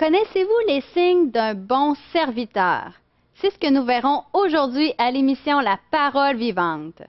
Connaissez-vous les signes d'un bon serviteur? C'est ce que nous verrons aujourd'hui à l'émission La Parole vivante.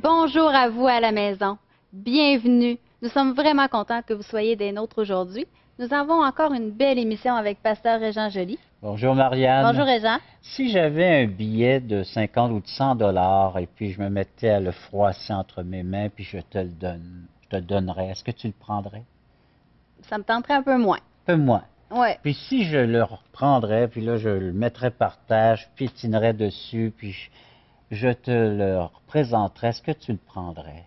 Bonjour à vous à la maison. Bienvenue. Nous sommes vraiment contents que vous soyez des nôtres aujourd'hui. Nous avons encore une belle émission avec Pasteur Régent Joly. Bonjour Marianne. Bonjour Régent. Si j'avais un billet de 50 ou de 100 $ et puis je me mettais à le froisser entre mes mains puis je te le donnerais, est-ce que tu le prendrais? Ça me tenterait un peu moins. Un peu moins. Oui. Puis si je le reprendrais, puis là je le mettrais par terre, je piétinerais dessus, puis je te le représenterais, est-ce que tu le prendrais?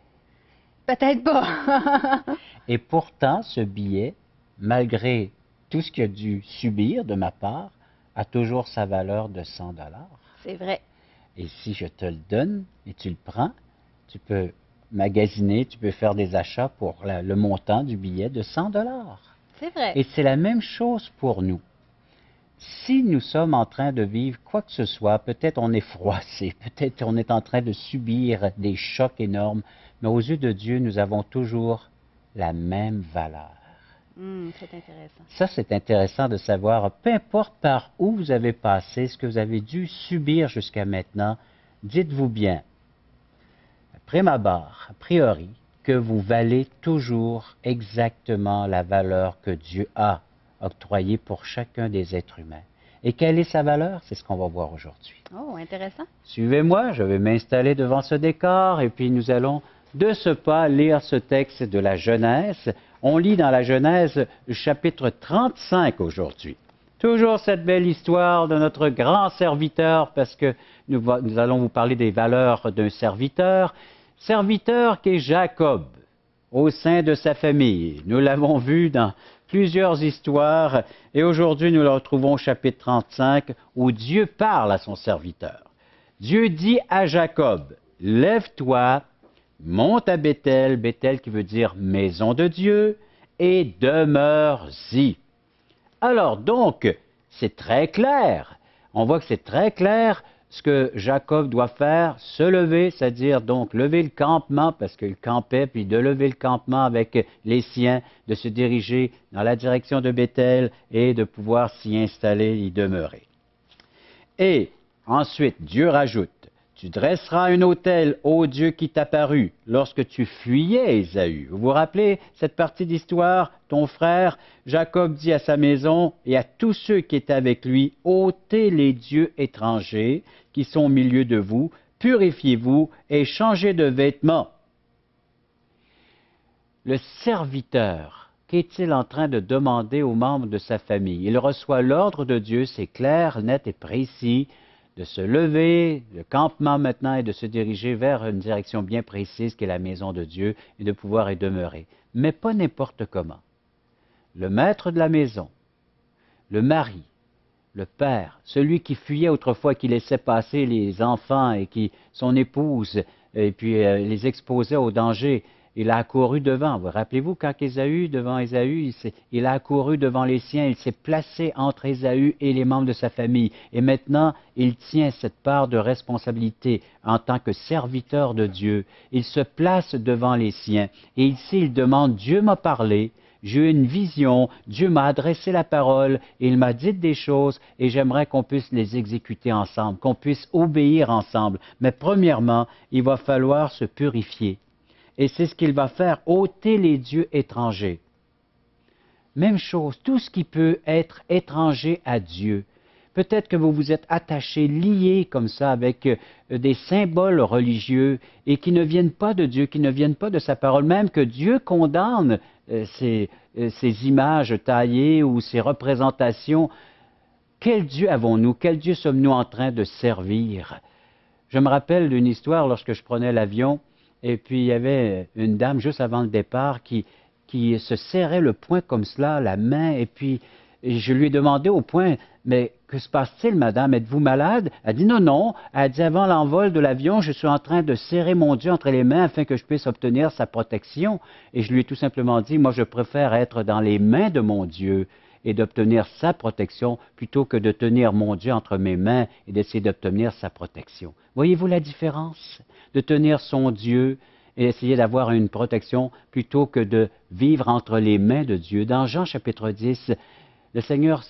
Peut-être pas. Et pourtant, ce billet, malgré tout ce qu'il a dû subir de ma part, a toujours sa valeur de 100 $. C'est vrai. Et si je te le donne et tu le prends, tu peux magasiner, tu peux faire des achats pour le montant du billet de 100 $. C'est vrai. Et c'est la même chose pour nous. Si nous sommes en train de vivre quoi que ce soit, peut-être on est froissé, peut-être on est en train de subir des chocs énormes, mais aux yeux de Dieu, nous avons toujours la même valeur. C'est intéressant. Ça, c'est intéressant de savoir, peu importe par où vous avez passé, ce que vous avez dû subir jusqu'à maintenant, dites-vous bien, après ma barre, a priori, que vous valez toujours exactement la valeur que Dieu a octroyée pour chacun des êtres humains. Et quelle est sa valeur? C'est ce qu'on va voir aujourd'hui. Oh, intéressant. Suivez-moi, je vais m'installer devant ce décor et puis nous allons de ce pas lire ce texte de la Genèse. On lit dans la Genèse chapitre 35 aujourd'hui. Toujours cette belle histoire de notre grand serviteur parce que nous allons vous parler des valeurs d'un serviteur. Serviteur qui est Jacob au sein de sa famille. Nous l'avons vu dans plusieurs histoires et aujourd'hui nous le retrouvons au chapitre 35 où Dieu parle à son serviteur. Dieu dit à Jacob, « Lève-toi, monte à Béthel, Béthel qui veut dire maison de Dieu, et demeure-y. » Alors donc, c'est très clair. On voit que c'est très clair ce que Jacob doit faire, se lever, c'est-à-dire donc lever le campement, parce qu'il campait, puis de lever le campement avec les siens, de se diriger dans la direction de Béthel et de pouvoir s'y installer, y demeurer. Et ensuite, Dieu rajoute, « Tu dresseras un autel au Dieu qui t'apparut lorsque tu fuyais Ésaü. » Vous vous rappelez cette partie d'histoire? Ton frère, Jacob dit à sa maison et à tous ceux qui étaient avec lui, « ôtez les dieux étrangers qui sont au milieu de vous, purifiez-vous et changez de vêtements. » Le serviteur, qu'est-il en train de demander aux membres de sa famille? Il reçoit l'ordre de Dieu, c'est clair, net et précis, de se lever, le campement maintenant, et de se diriger vers une direction bien précise qui est la maison de Dieu et de pouvoir y demeurer. Mais pas n'importe comment. Le maître de la maison, le mari, le père, celui qui fuyait autrefois, qui laissait passer les enfants et qui, son épouse, et puis les exposait au danger, il a accouru devant. Vous rappelez-vous quand devant Ésaü, il a accouru devant les siens, il s'est placé entre Ésaü et les membres de sa famille. Et maintenant, il tient cette part de responsabilité en tant que serviteur de Dieu. Il se place devant les siens. Et ici, il demande, Dieu m'a parlé, j'ai eu une vision, Dieu m'a adressé la parole, et il m'a dit des choses, et j'aimerais qu'on puisse les exécuter ensemble, qu'on puisse obéir ensemble. Mais premièrement, il va falloir se purifier. Et c'est ce qu'il va faire, ôter les dieux étrangers. Même chose, tout ce qui peut être étranger à Dieu. Peut-être que vous vous êtes attaché, lié comme ça avec des symboles religieux et qui ne viennent pas de Dieu, qui ne viennent pas de sa parole, même que Dieu condamne ces images taillées ou ces représentations. Quel Dieu avons-nous? Quel Dieu sommes-nous en train de servir? Je me rappelle d'une histoire lorsque je prenais l'avion. Et puis, il y avait une dame juste avant le départ qui se serrait le poing comme cela, la main, et puis je lui ai demandé au point, mais que se passe-t-il, madame? Êtes-vous malade? Elle dit non, non. Elle dit avant l'envol de l'avion, je suis en train de serrer mon Dieu entre les mains afin que je puisse obtenir sa protection. Et je lui ai tout simplement dit, moi je préfère être dans les mains de mon Dieu et d'obtenir sa protection plutôt que de tenir mon Dieu entre mes mains et d'essayer d'obtenir sa protection. Voyez-vous la différence? De tenir son Dieu et essayer d'avoir une protection plutôt que de vivre entre les mains de Dieu. Dans Jean chapitre 10, le Seigneur,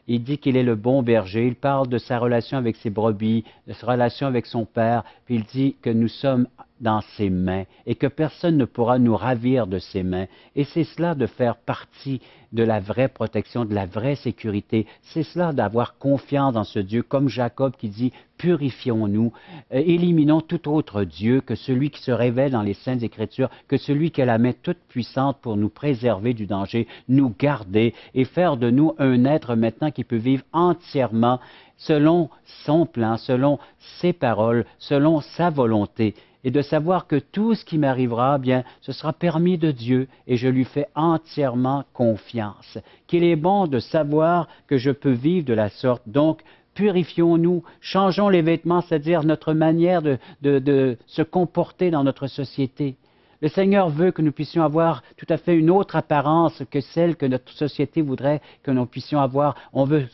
il dit qu'il est le bon berger, il parle de sa relation avec ses brebis, de sa relation avec son Père, puis il dit que nous sommes dans ses mains et que personne ne pourra nous ravir de ses mains. Et c'est cela de faire partie de la vraie protection, de la vraie sécurité. C'est cela d'avoir confiance dans ce Dieu, comme Jacob qui dit « Purifions-nous, éliminons tout autre Dieu que celui qui se révèle dans les Saintes Écritures, que celui qui a la main toute puissante pour nous préserver du danger, nous garder et faire de nous un être maintenant qui peut vivre entièrement selon son plan, selon ses paroles, selon sa volonté. » Et de savoir que tout ce qui m'arrivera, bien, ce sera permis de Dieu et je lui fais entièrement confiance. Qu'il est bon de savoir que je peux vivre de la sorte. Donc, purifions-nous, changeons les vêtements, c'est-à-dire notre manière de se comporter dans notre société. Le Seigneur veut que nous puissions avoir tout à fait une autre apparence que celle que notre société voudrait que nous puissions avoir. On veut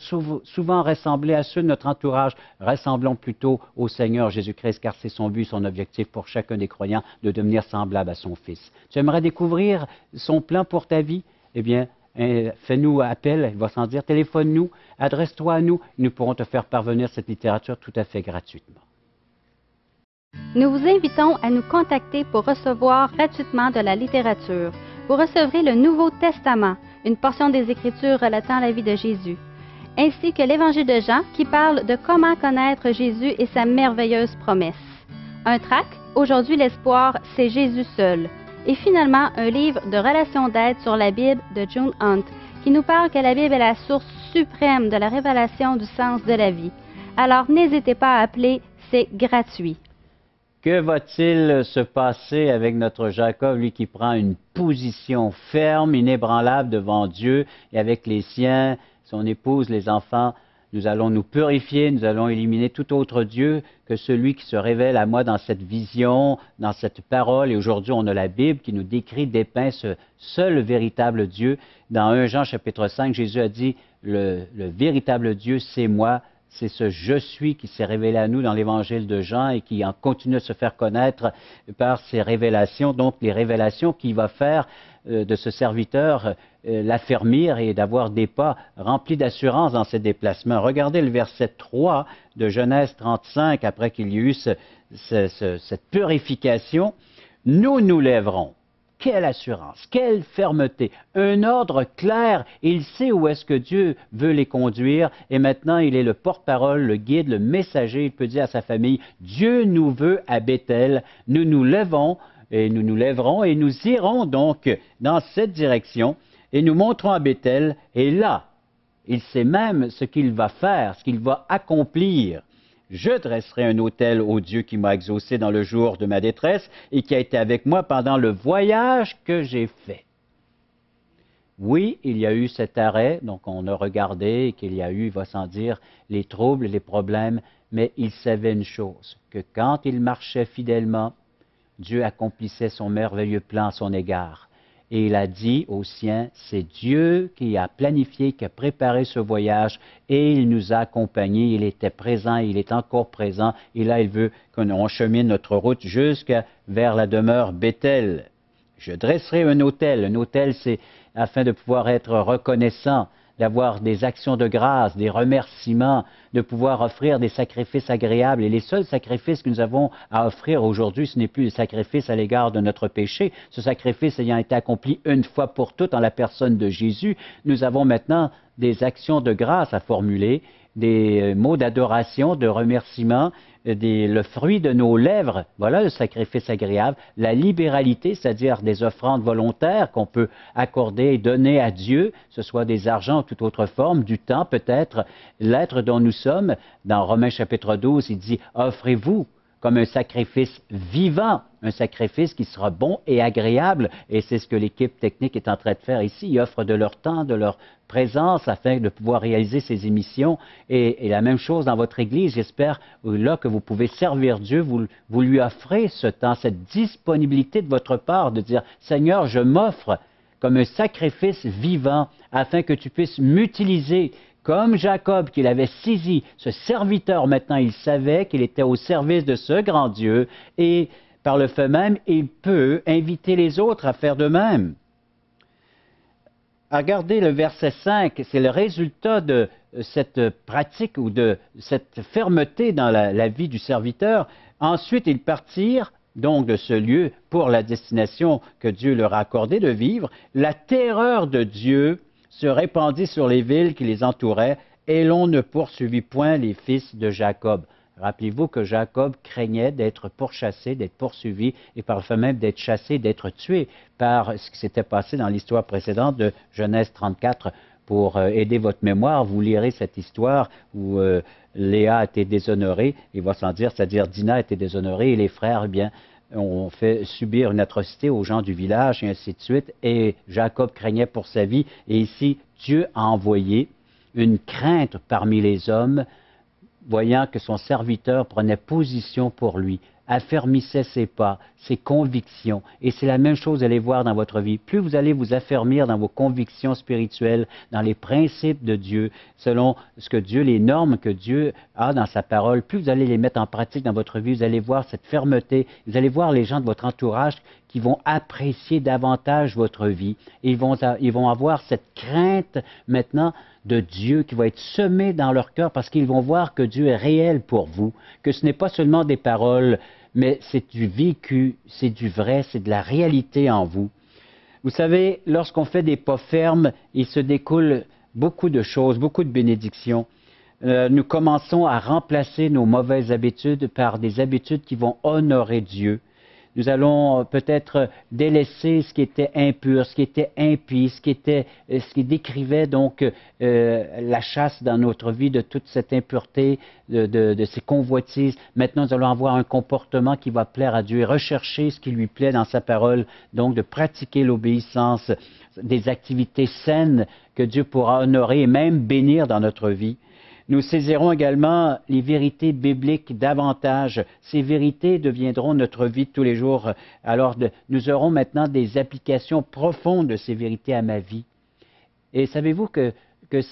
souvent ressembler à ceux de notre entourage. Ressemblons plutôt au Seigneur Jésus-Christ, car c'est son but, son objectif pour chacun des croyants de devenir semblable à son Fils. Tu aimerais découvrir son plan pour ta vie? Eh bien, fais-nous appel, il va sans dire, téléphone-nous, adresse-toi à nous, nous pourrons te faire parvenir cette littérature tout à fait gratuitement. Nous vous invitons à nous contacter pour recevoir gratuitement de la littérature. Vous recevrez le Nouveau Testament, une portion des Écritures relatant la vie de Jésus, ainsi que l'Évangile de Jean qui parle de comment connaître Jésus et sa merveilleuse promesse. Un tract, Aujourd'hui l'espoir, c'est Jésus seul. Et finalement, un livre de relations d'aide sur la Bible de June Hunt qui nous parle que la Bible est la source suprême de la révélation du sens de la vie. Alors n'hésitez pas à appeler, c'est gratuit. Que va-t-il se passer avec notre Jacob, lui qui prend une position ferme, inébranlable devant Dieu et avec les siens, son épouse, les enfants? Nous allons nous purifier, nous allons éliminer tout autre Dieu que celui qui se révèle à moi dans cette vision, dans cette parole. Et aujourd'hui, on a la Bible qui nous décrit, dépeint ce seul véritable Dieu. Dans 1 Jean chapitre 5, Jésus a dit, le véritable Dieu, c'est moi. C'est ce « je suis » qui s'est révélé à nous dans l'Évangile de Jean et qui en continue à se faire connaître par ses révélations, donc les révélations qu'il va faire de ce serviteur, l'affermir et d'avoir des pas remplis d'assurance dans ses déplacements. Regardez le verset 3 de Genèse 35, après qu'il y ait eu cette purification. « Nous nous lèverons. » Quelle assurance, quelle fermeté, un ordre clair. Il sait où est-ce que Dieu veut les conduire et maintenant il est le porte-parole, le guide, le messager. Il peut dire à sa famille, Dieu nous veut à Béthel. Nous nous levons et nous nous lèverons et nous irons donc dans cette direction et nous monterons à Béthel. Et là, il sait même ce qu'il va faire, ce qu'il va accomplir. Je dresserai un autel au Dieu qui m'a exaucé dans le jour de ma détresse et qui a été avec moi pendant le voyage que j'ai fait. Oui, il y a eu cet arrêt, donc on a regardé qu'il y a eu, il va sans dire, les troubles, les problèmes, mais il savait une chose, que quand il marchait fidèlement, Dieu accomplissait son merveilleux plan à son égard. Et il a dit aux siens, c'est Dieu qui a planifié, qui a préparé ce voyage et il nous a accompagnés, il était présent, il est encore présent et là il veut qu'on chemine notre route jusqu'à vers la demeure Béthel. Je dresserai un autel c'est afin de pouvoir être reconnaissant, d'avoir des actions de grâce, des remerciements, de pouvoir offrir des sacrifices agréables. Et les seuls sacrifices que nous avons à offrir aujourd'hui, ce n'est plus le sacrifice à l'égard de notre péché. Ce sacrifice ayant été accompli une fois pour toutes en la personne de Jésus, nous avons maintenant des actions de grâce à formuler, des mots d'adoration, de remerciement, le fruit de nos lèvres, voilà le sacrifice agréable, la libéralité, c'est-à-dire des offrandes volontaires qu'on peut accorder et donner à Dieu, ce soit des argents ou toute autre forme, du temps peut-être, l'être dont nous sommes. Dans Romains chapitre 12, il dit « Offrez-vous comme un sacrifice vivant, un sacrifice qui sera bon et agréable. Et c'est ce que l'équipe technique est en train de faire ici. Ils offrent de leur temps, de leur présence afin de pouvoir réaliser ces émissions. Et la même chose dans votre Église, j'espère, là que vous pouvez servir Dieu, vous lui offrez ce temps, cette disponibilité de votre part de dire, Seigneur, je m'offre comme un sacrifice vivant afin que tu puisses m'utiliser comme Jacob qu'il avait saisi, ce serviteur maintenant, il savait qu'il était au service de ce grand Dieu et par le fait même, il peut inviter les autres à faire de même. Regardez le verset 5, c'est le résultat de cette pratique ou de cette fermeté dans la vie du serviteur. Ensuite, ils partirent donc de ce lieu pour la destination que Dieu leur a accordé de vivre. La terreur de Dieu se répandit sur les villes qui les entouraient, et l'on ne poursuivit point les fils de Jacob. Rappelez-vous que Jacob craignait d'être pourchassé, d'être poursuivi, et par le fait même d'être chassé, d'être tué par ce qui s'était passé dans l'histoire précédente de Genèse 34. Pour aider votre mémoire, vous lirez cette histoire où Léa a été déshonorée, il va s'en dire, c'est-à-dire Dina a été déshonorée, et les frères, eh bien, ont fait subir une atrocité aux gens du village, et ainsi de suite, et Jacob craignait pour sa vie, et ici, Dieu a envoyé une crainte parmi les hommes, voyant que son serviteur prenait position pour lui, affermissait ses pas, ses convictions. Et c'est la même chose, allez voir dans votre vie. Plus vous allez vous affermir dans vos convictions spirituelles, dans les principes de Dieu, selon ce que Dieu, les normes que Dieu a dans sa parole, plus vous allez les mettre en pratique dans votre vie, vous allez voir cette fermeté, vous allez voir les gens de votre entourage qui vont apprécier davantage votre vie. Et ils vont avoir cette crainte maintenant de Dieu qui va être semée dans leur cœur parce qu'ils vont voir que Dieu est réel pour vous, que ce n'est pas seulement des paroles, mais c'est du vécu, c'est du vrai, c'est de la réalité en vous. Vous savez, lorsqu'on fait des pas fermes, il se découle beaucoup de choses, beaucoup de bénédictions. Nous commençons à remplacer nos mauvaises habitudes par des habitudes qui vont honorer Dieu. Nous allons peut-être délaisser ce qui était impur, ce qui était impie, ce qui décrivait donc la chasse dans notre vie de toute cette impureté, de ces convoitises. Maintenant, nous allons avoir un comportement qui va plaire à Dieu et rechercher ce qui lui plaît dans sa parole, donc de pratiquer l'obéissance, des activités saines que Dieu pourra honorer et même bénir dans notre vie. Nous saisirons également les vérités bibliques davantage. Ces vérités deviendront notre vie de tous les jours. Alors, nous aurons maintenant des applications profondes de ces vérités à ma vie. Et savez-vous que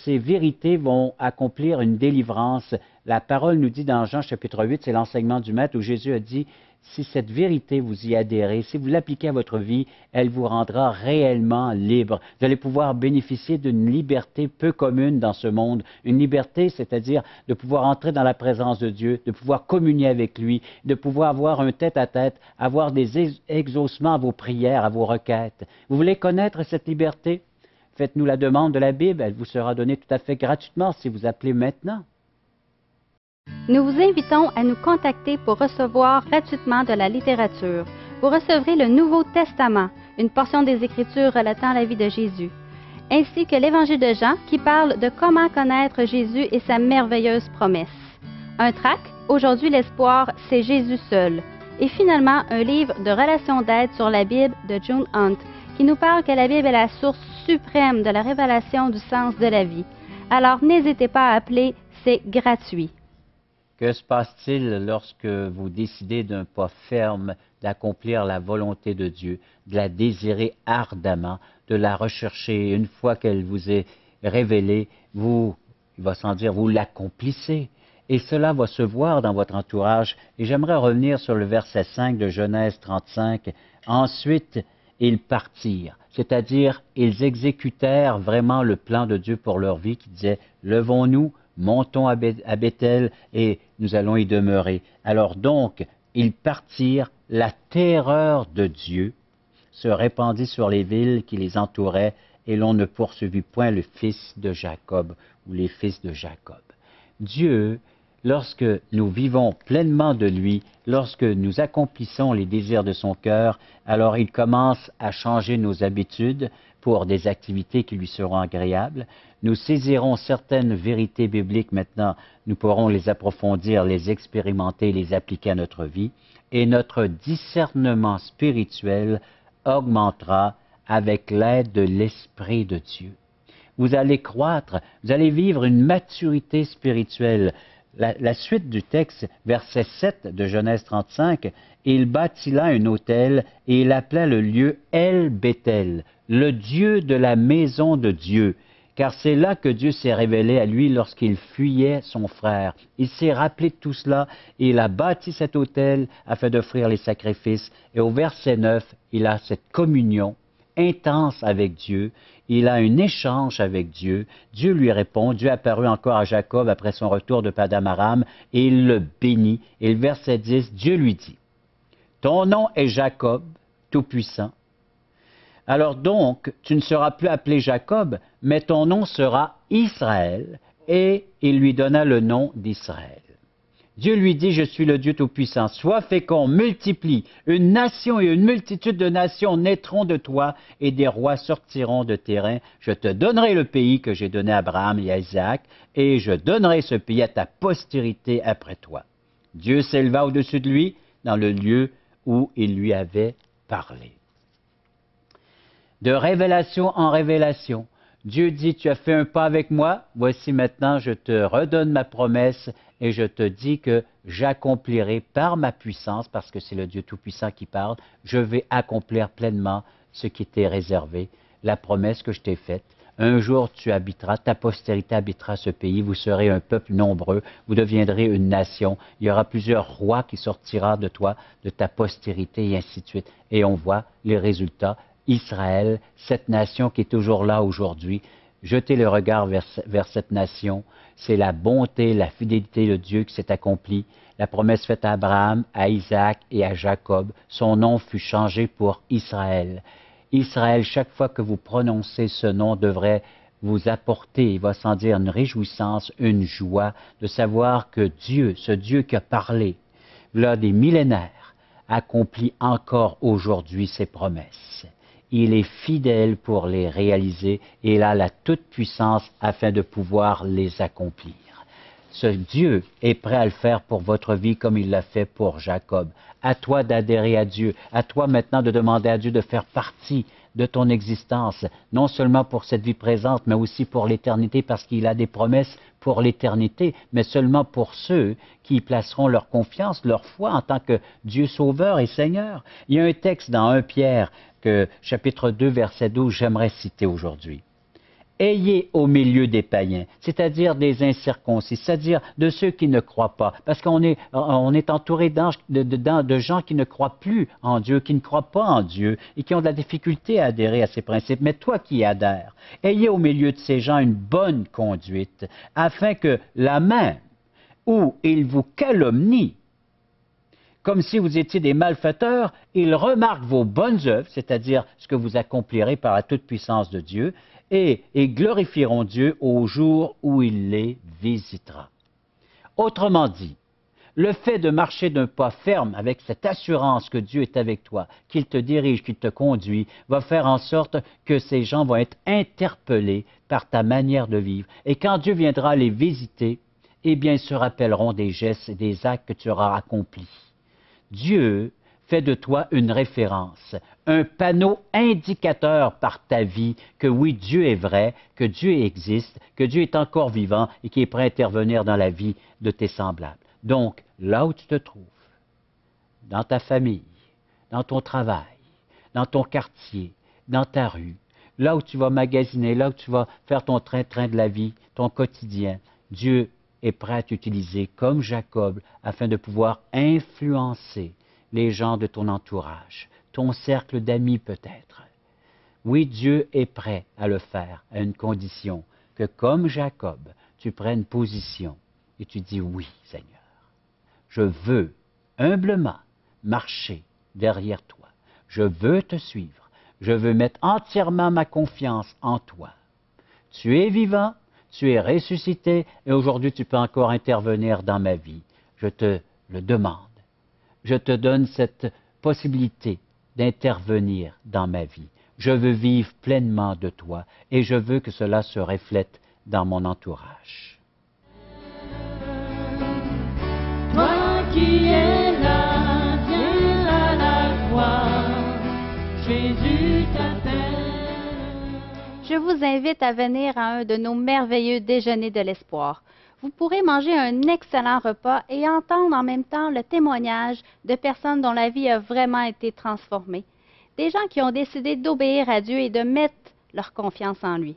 ces vérités vont accomplir une délivrance? La parole nous dit dans Jean chapitre 8, c'est l'enseignement du Maître où Jésus a dit, si cette vérité vous y adhérez, si vous l'appliquez à votre vie, elle vous rendra réellement libre. Vous allez pouvoir bénéficier d'une liberté peu commune dans ce monde. Une liberté, c'est-à-dire de pouvoir entrer dans la présence de Dieu, de pouvoir communier avec lui, de pouvoir avoir un tête-à-tête, avoir des exaucements à vos prières, à vos requêtes. Vous voulez connaître cette liberté? Faites-nous la demande de la Bible, elle vous sera donnée tout à fait gratuitement si vous appelez maintenant. Nous vous invitons à nous contacter pour recevoir gratuitement de la littérature. Vous recevrez le Nouveau Testament, une portion des Écritures relatant la vie de Jésus, ainsi que l'Évangile de Jean qui parle de comment connaître Jésus et sa merveilleuse promesse. Un tract, Aujourd'hui l'espoir, c'est Jésus seul. Et finalement, un livre de relations d'aide sur la Bible de June Hunt qui nous parle que la Bible est la source suprême de la révélation du sens de la vie. Alors n'hésitez pas à appeler, c'est gratuit. Que se passe-t-il lorsque vous décidez d'un pas ferme d'accomplir la volonté de Dieu, de la désirer ardemment, de la rechercher une fois qu'elle vous est révélée, il va sans dire, vous l'accomplissez. Et cela va se voir dans votre entourage. Et j'aimerais revenir sur le verset 5 de Genèse 35. Ensuite, ils partirent, c'est-à-dire ils exécutèrent vraiment le plan de Dieu pour leur vie qui disait « Levons-nous, montons à Béthel et nous allons y demeurer. » Alors donc, ils partirent, la terreur de Dieu se répandit sur les villes qui les entouraient et l'on ne poursuivit point le fils de Jacob ou les fils de Jacob. Dieu, lorsque nous vivons pleinement de lui, lorsque nous accomplissons les désirs de son cœur, alors il commence à changer nos habitudes pour des activités qui lui seront agréables. Nous saisirons certaines vérités bibliques maintenant, nous pourrons les approfondir, les expérimenter, les appliquer à notre vie, et notre discernement spirituel augmentera avec l'aide de l'Esprit de Dieu. Vous allez croître, vous allez vivre une maturité spirituelle. La suite du texte, verset 7 de Genèse 35, « Il bâtit là un autel et il appela le lieu El-Béthel, le Dieu de la maison de Dieu. » Car c'est là que Dieu s'est révélé à lui lorsqu'il fuyait son frère. Il s'est rappelé de tout cela et il a bâti cet autel afin d'offrir les sacrifices. Et au verset 9, il a cette communion intense avec Dieu. Il a un échange avec Dieu. Dieu lui répond. Dieu apparut encore à Jacob après son retour de Paddan Aram et il le bénit. Et le verset 10, Dieu lui dit, « Ton nom est Jacob, Tout-Puissant. Alors donc, tu ne seras plus appelé Jacob, mais ton nom sera Israël. » Et il lui donna le nom d'Israël. Dieu lui dit, « Je suis le Dieu Tout-Puissant. Sois fécond, multiplie. Une nation et une multitude de nations naîtront de toi, et des rois sortiront de tes reins. Je te donnerai le pays que j'ai donné à Abraham et à Isaac, et je donnerai ce pays à ta postérité après toi. » Dieu s'éleva au-dessus de lui dans le lieu où il lui avait parlé. De révélation en révélation, Dieu dit, tu as fait un pas avec moi, voici maintenant je te redonne ma promesse et je te dis que j'accomplirai par ma puissance, parce que c'est le Dieu Tout-Puissant qui parle, je vais accomplir pleinement ce qui t'est réservé, la promesse que je t'ai faite. Un jour tu habiteras, ta postérité habitera ce pays, vous serez un peuple nombreux, vous deviendrez une nation, il y aura plusieurs rois qui sortiront de toi, de ta postérité et ainsi de suite. Et on voit les résultats. Israël, cette nation qui est toujours là aujourd'hui, jetez le regard vers cette nation, c'est la bonté, la fidélité de Dieu qui s'est accomplie. La promesse faite à Abraham, à Isaac et à Jacob, son nom fut changé pour Israël. Israël, chaque fois que vous prononcez ce nom, devrait vous apporter, il va sans dire, une réjouissance, une joie de savoir que Dieu, ce Dieu qui a parlé, là des millénaires, accomplit encore aujourd'hui ses promesses. Il est fidèle pour les réaliser et il a la toute-puissance afin de pouvoir les accomplir. Ce Dieu est prêt à le faire pour votre vie comme il l'a fait pour Jacob. À toi d'adhérer à Dieu, à toi maintenant de demander à Dieu de faire partie de ton existence, non seulement pour cette vie présente, mais aussi pour l'éternité, parce qu'il a des promesses pour l'éternité, mais seulement pour ceux qui y placeront leur confiance, leur foi en tant que Dieu sauveur et Seigneur. Il y a un texte dans 1 Pierre, chapitre 2, verset 12, j'aimerais citer aujourd'hui. Ayez au milieu des païens, c'est-à-dire des incirconcis, c'est-à-dire de ceux qui ne croient pas, parce qu'on est entouré de gens qui ne croient plus en Dieu, qui ne croient pas en Dieu et qui ont de la difficulté à adhérer à ces principes. Mais toi qui y adhères, ayez au milieu de ces gens une bonne conduite, afin que la main où ils vous calomnient, comme si vous étiez des malfaiteurs, ils remarquent vos bonnes œuvres, c'est-à-dire ce que vous accomplirez par la toute-puissance de Dieu, et glorifieront Dieu au jour où il les visitera. Autrement dit, le fait de marcher d'un pas ferme avec cette assurance que Dieu est avec toi, qu'il te dirige, qu'il te conduit, va faire en sorte que ces gens vont être interpellés par ta manière de vivre. Et quand Dieu viendra les visiter, eh bien, ils se rappelleront des gestes et des actes que tu auras accomplis. Dieu fait de toi une référence, un panneau indicateur par ta vie que oui, Dieu est vrai, que Dieu existe, que Dieu est encore vivant et qui est prêt à intervenir dans la vie de tes semblables. Donc, là où tu te trouves, dans ta famille, dans ton travail, dans ton quartier, dans ta rue, là où tu vas magasiner, là où tu vas faire ton train-train de la vie, ton quotidien, Dieu est prêt à t'utiliser comme Jacob afin de pouvoir influencer les gens de ton entourage, ton cercle d'amis peut-être. Oui, Dieu est prêt à le faire à une condition que comme Jacob, tu prennes position et tu dis oui, Seigneur. Je veux humblement marcher derrière toi. Je veux te suivre. Je veux mettre entièrement ma confiance en toi. Tu es vivant, tu es ressuscité et aujourd'hui tu peux encore intervenir dans ma vie. Je te le demande. Je te donne cette possibilité d'intervenir dans ma vie. Je veux vivre pleinement de toi et je veux que cela se reflète dans mon entourage. Toi qui es là, viens à la croix, Jésus t'appelle. Je vous invite à venir à un de nos merveilleux déjeuners de l'espoir. Vous pourrez manger un excellent repas et entendre en même temps le témoignage de personnes dont la vie a vraiment été transformée. Des gens qui ont décidé d'obéir à Dieu et de mettre leur confiance en lui.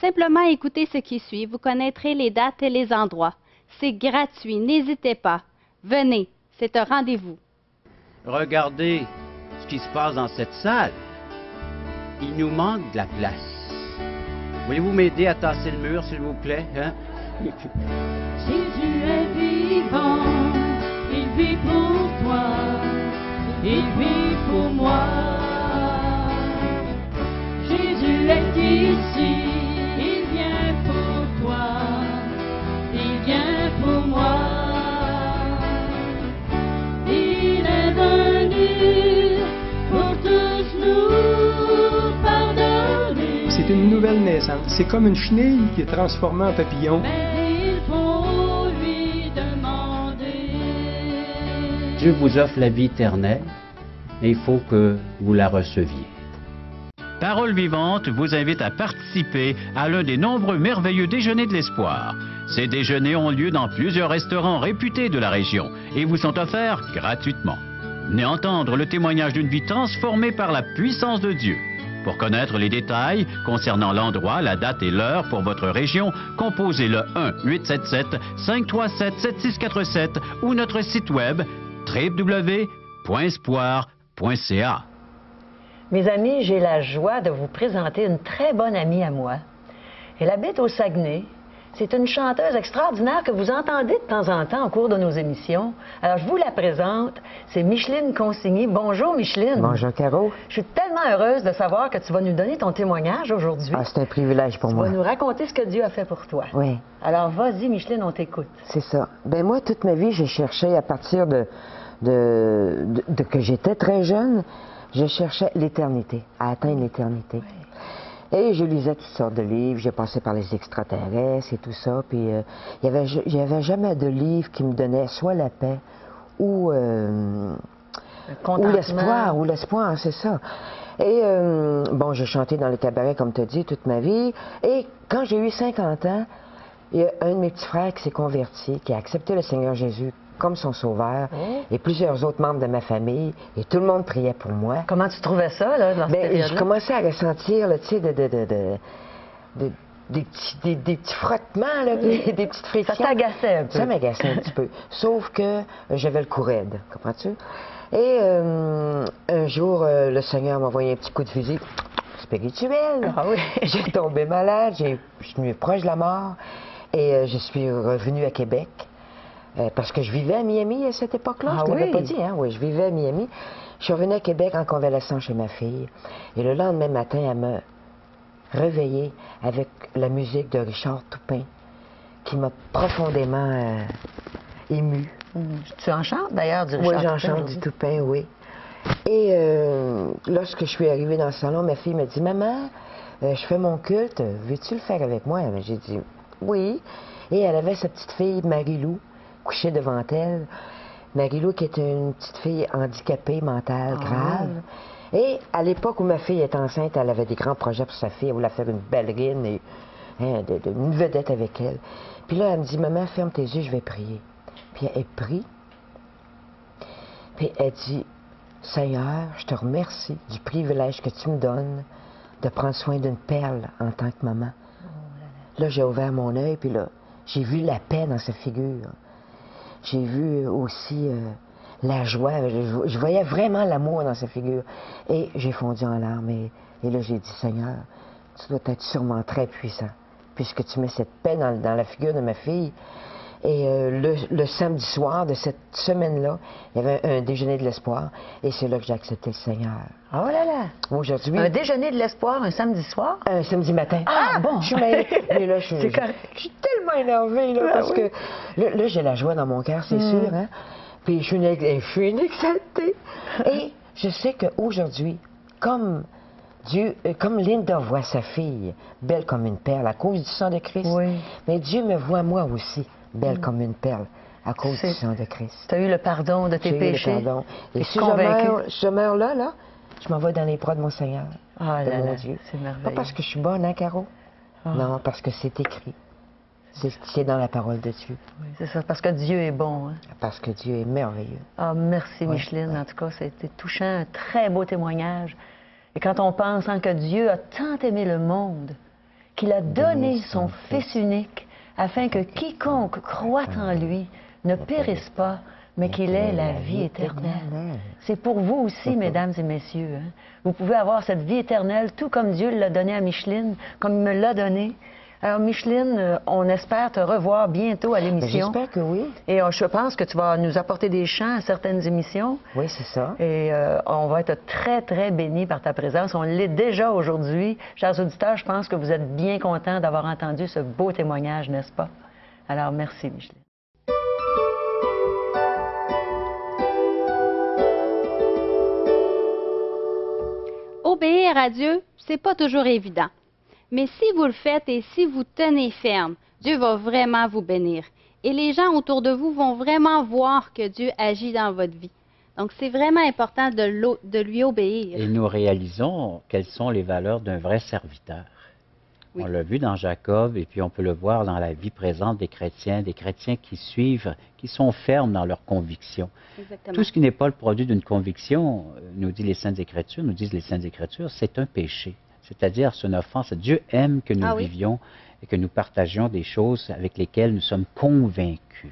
Simplement écoutez ce qui suit, vous connaîtrez les dates et les endroits. C'est gratuit, n'hésitez pas. Venez, c'est un rendez-vous. Regardez ce qui se passe dans cette salle. Il nous manque de la place. Voulez-vous m'aider à tasser le mur, s'il vous plaît, hein? Jésus est vivant, il vit pour toi, il vit pour moi. Jésus est ici, il vient pour toi, il vient pour moi. Il est venu pour tous nous pardonner. C'est une nouvelle naissance. C'est comme une chenille qui est transformée en papillon. Mais il faut lui demander. Dieu vous offre la vie éternelle, mais il faut que vous la receviez. Parole vivante vous invite à participer à l'un des nombreux merveilleux déjeuners de l'espoir. Ces déjeuners ont lieu dans plusieurs restaurants réputés de la région et vous sont offerts gratuitement. Venez entendre le témoignage d'une vie transformée par la puissance de Dieu. Pour connaître les détails concernant l'endroit, la date et l'heure pour votre région, composez le 1-877-537-7647 ou notre site web www.espoir.ca. Mes amis, j'ai la joie de vous présenter une très bonne amie à moi. Elle habite au Saguenay. C'est une chanteuse extraordinaire que vous entendez de temps en temps au cours de nos émissions. Alors, je vous la présente. C'est Micheline Consigny. Bonjour, Micheline. Bonjour, Caro. Je suis tellement heureuse de savoir que tu vas nous donner ton témoignage aujourd'hui. Ah, c'est un privilège pour Tu moi. vas nous raconter ce que Dieu a fait pour toi. Oui, Alors, vas-y, Micheline, on t'écoute. c'est ça. Ben moi, toute ma vie, j'ai cherché à partir de que j'étais très jeune, je cherchais l'éternité, à atteindre l'éternité. Et je lisais toutes sortes de livres, j'ai passé par les extraterrestres et tout ça, puis il y avait jamais de livre qui me donnait soit la paix ou l'espoir, c'est ça. Et bon, j'ai chanté dans les cabarets, comme tu as dit, toute ma vie. Et quand j'ai eu 50 ans, il y a un de mes petits frères qui s'est converti, qui a accepté le Seigneur Jésus comme son sauveur, et plusieurs autres membres de ma famille, et tout le monde priait pour moi. Comment tu trouvais ça, là, dans cette Ben, période-là? je commençais à ressentir, là, tu sais, des petits frottements, là, des petites frictions. Ça t'agaçait un peu. Ça m'agaçait un petit peu. Sauf que j'avais le cou raide, comprends-tu? Et un jour, le Seigneur m'a envoyé un petit coup de fusil spirituel. Ah oui. J'ai tombé malade, je suis venu proche de la mort, et je suis revenu à Québec. Parce que je vivais à Miami à cette époque-là, Ah je ne l'avais oui? pas dit, hein? Oui, je vivais à Miami. Je suis revenue à Québec en convalescent chez ma fille. Et le lendemain matin, elle m'a réveillée avec la musique de Richard Toupin, qui m'a profondément émue. Tu en chantes, d'ailleurs, du Richard Oui, j'en Toupin, chante aujourd'hui? du Toupin, oui. Et lorsque je suis arrivée dans le salon, ma fille m'a dit « Maman, je fais mon culte, veux-tu le faire avec moi? » J'ai dit « Oui. » Et elle avait sa petite fille, Marie-Lou, couchée devant elle. Marie-Lou, qui était une petite fille handicapée mentale grave. Et à l'époque où ma fille était enceinte, elle avait des grands projets pour sa fille. Elle voulait faire une ballerine et une vedette avec elle. Puis là, elle me dit, maman, ferme tes yeux, je vais prier. Puis elle prie. Puis elle dit, Seigneur, je te remercie du privilège que tu me donnes de prendre soin d'une perle en tant que maman. Là, j'ai ouvert mon œil, puis là, j'ai vu la paix dans sa figure. J'ai vu aussi la joie. Je voyais vraiment l'amour dans sa figure. Et j'ai fondu en larmes. Et là, j'ai dit, Seigneur, tu dois être sûrement très puissant, puisque tu mets cette paix dans la figure de ma fille. Et le samedi soir de cette semaine-là, il y avait un déjeuner de l'espoir. Et c'est là que j'ai accepté le Seigneur. Oh là là! Aujourd'hui... Un déjeuner de l'espoir, un samedi soir? Un samedi matin. Ah, bon! Je suis mêlée. Mais là, je C'est correct. suis tellement énervée, là, parce que là, j'ai la joie dans mon cœur, c'est sûr, hein. Puis je suis une exaltée. Et je sais qu'aujourd'hui, comme Dieu, comme Linda voit sa fille, belle comme une perle à cause du sang de Christ, Oui. mais Dieu me voit moi aussi, belle comme une perle à cause du C'est- sang de Christ. Tu as eu le pardon de tes J'ai eu le péchés. pardon. Et T'es si convaincu. je meurs là, je m'en vais dans les bras de mon Seigneur, Ah de là mon là, Dieu. c'est Pas merveilleux. parce que je suis bonne, hein, Caro? Ah. Non, parce que c'est écrit. C'est dans la parole de Dieu. Oui, c'est ça, parce que Dieu est bon. Hein? Parce que Dieu est merveilleux. Ah, merci, Ouais, Micheline. ouais. En tout cas, c'était touchant, un très beau témoignage. Et quand on pense que Dieu a tant aimé le monde, qu'il a donné son Fils unique, afin que quiconque croit en lui ne périsse pas, mais qu'il ait la vie éternelle. C'est pour vous aussi, mesdames et messieurs. Hein. Vous pouvez avoir cette vie éternelle, tout comme Dieu l'a donné à Micheline, comme il me l'a donné. Alors, Micheline, on espère te revoir bientôt à Mais l'émission. j'espère que oui. Et je pense que tu vas nous apporter des chants à certaines émissions. Oui, c'est ça. Et on va être très, très bénis par ta présence. On l'est déjà aujourd'hui. Chers auditeurs, je pense que vous êtes bien contents d'avoir entendu ce beau témoignage, n'est-ce pas? Alors, merci, Micheline. Obéir à Dieu, c'est pas toujours évident. Mais si vous le faites et si vous tenez ferme, Dieu va vraiment vous bénir. Et les gens autour de vous vont vraiment voir que Dieu agit dans votre vie. Donc, c'est vraiment important de lui obéir. Et nous réalisons quelles sont les valeurs d'un vrai serviteur. Oui. On l'a vu dans Jacob et puis on peut le voir dans la vie présente des chrétiens qui suivent, qui sont fermes dans leurs convictions. Exactement. Tout ce qui n'est pas le produit d'une conviction, nous disent les Saintes Écritures, c'est un péché. C'est-à-dire, c'est une offense. Dieu aime que nous vivions et que nous partagions des choses avec lesquelles nous sommes convaincus.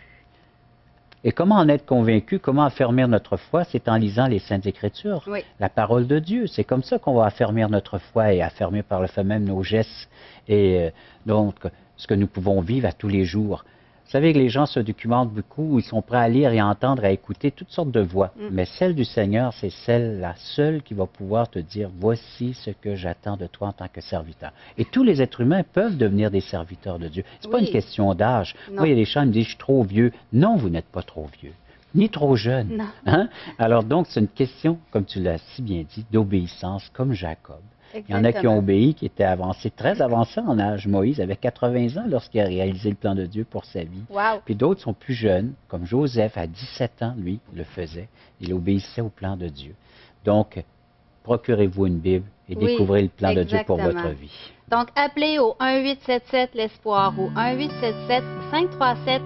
Et comment en être convaincu, comment affermir notre foi, c'est en lisant les Saintes Écritures, Oui. la parole de Dieu. C'est comme ça qu'on va affermir notre foi et affermir par le fait même nos gestes et donc ce que nous pouvons vivre à tous les jours. Vous savez que les gens se documentent beaucoup, ils sont prêts à lire et à entendre, à écouter toutes sortes de voix. Mais celle du Seigneur, c'est la seule qui va pouvoir te dire, voici ce que j'attends de toi en tant que serviteur. Et tous les êtres humains peuvent devenir des serviteurs de Dieu. C'est pas une question d'âge. Non. Moi, il y a des gens qui me disent, je suis trop vieux. Non, vous n'êtes pas trop vieux, ni trop jeune. Non. Hein? Alors donc, c'est une question, comme tu l'as si bien dit, d'obéissance, comme Jacob. Il y en a qui ont obéi, qui étaient avancés, très avancés en âge. Moïse avait 80 ans lorsqu'il a réalisé le plan de Dieu pour sa vie. Wow. Puis d'autres sont plus jeunes, comme Joseph, à 17 ans, lui, le faisait. Il obéissait au plan de Dieu. Donc, procurez-vous une Bible et découvrez le plan de Dieu pour votre vie. Donc, appelez au 1-877 l'Espoir ou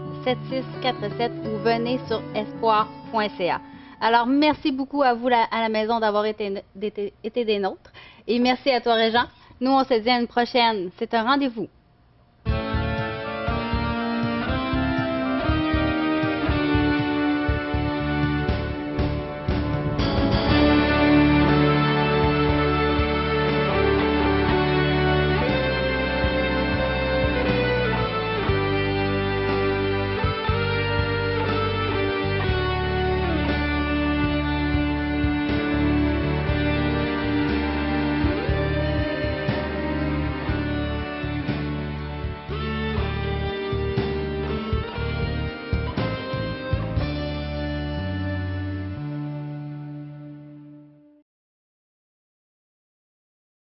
1-877-537-7647 ou venez sur espoir.ca. Alors, merci beaucoup à vous à la maison d'avoir été des nôtres. Et merci à toi, Régent. Nous, on se dit à une prochaine. C'est un rendez-vous.